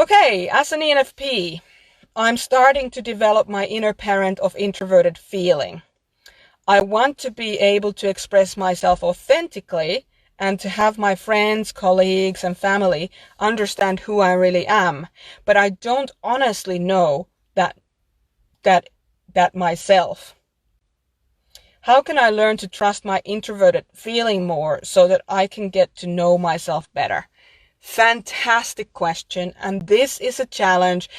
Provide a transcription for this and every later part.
Okay, as an ENFP, I'm starting to develop my inner parent of introverted feeling. I want to be able to express myself authentically and to have my friends, colleagues, and family understand who I really am. But I don't honestly know that myself. How can I learn to trust my introverted feeling more so that I can get to know myself better? Fantastic question. And this is a challenge,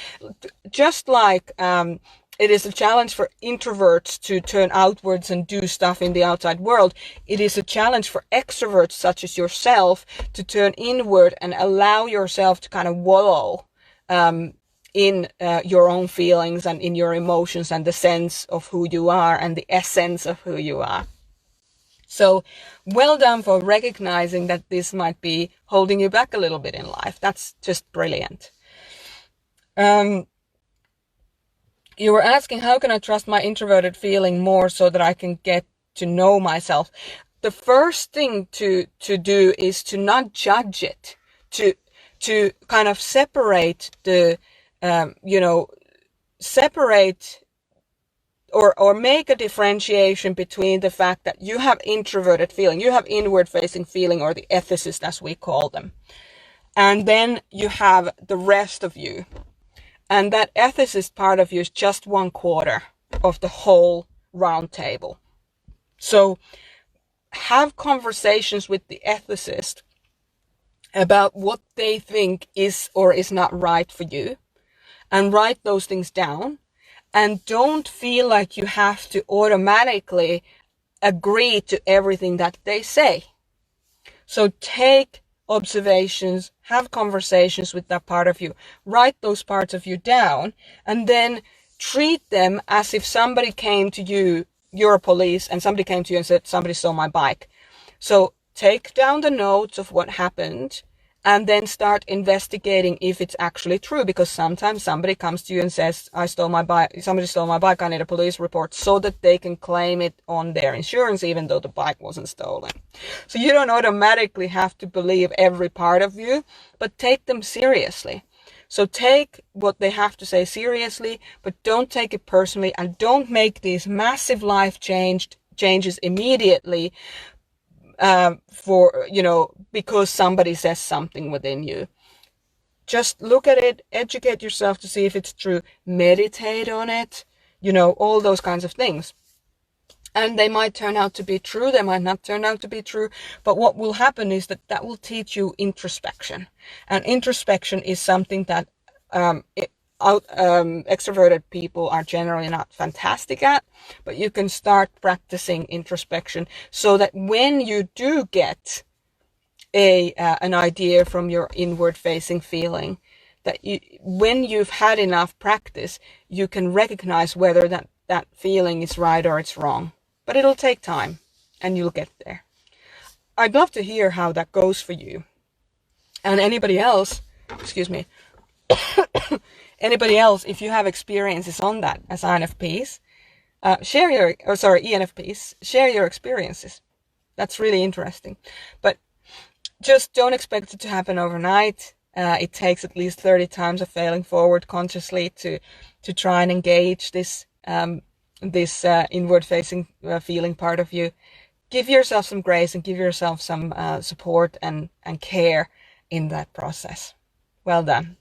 just like it is a challenge for introverts to turn outwards and do stuff in the outside world. It is a challenge for extroverts such as yourself to turn inward and allow yourself to kind of wallow in your own feelings and in your emotions and the sense of who you are and the essence of who you are. So well done for recognizing that this might be holding you back a little bit in life. That's just brilliant. You were asking, how can I trust my introverted feeling more so that I can get to know myself? The first thing to do is to not judge it, to kind of separate the, separate or make a differentiation between the fact that you have introverted feeling, you have inward facing feeling, or the ethicist as we call them. And then you have the rest of you. And that ethicist part of you is just 1/4 of the whole round table. So have conversations with the ethicist about what they think is or is not right for you, and write those things down. And don't feel like you have to automatically agree to everything that they say. So take observations, have conversations with that part of you, write those parts of you down, and then treat them as if somebody came to you, you're a police, and somebody came to you and said, somebody stole my bike. So take down the notes of what happened, and then start investigating if it's actually true, because sometimes somebody comes to you and says, somebody stole my bike, I need a police report, so that they can claim it on their insurance even though the bike wasn't stolen. So you don't automatically have to believe every part of you, but take them seriously. So take what they have to say seriously, but don't take it personally, and don't make these massive life changes immediately because somebody says something within you. Just look at it, educate yourself to see if it's true, meditate on it, all those kinds of things. And they might turn out to be true, they might not turn out to be true, but what will happen is that will teach you introspection. And introspection is something that extroverted people are generally not fantastic at, but you can start practicing introspection so that when you do get an idea from your inward facing feeling, that when you've had enough practice, you can recognize whether that feeling is right or it's wrong. But it'll take time, and you'll get there. I'd love to hear how that goes for you. And anybody else, anybody else, if you have experiences on that as ENFPs, ENFPs, share your experiences. That's really interesting. But just don't expect it to happen overnight. It takes at least 30 times of failing forward consciously to try and engage this inward-facing feeling part of you. Give yourself some grace and give yourself some support and care in that process. Well done.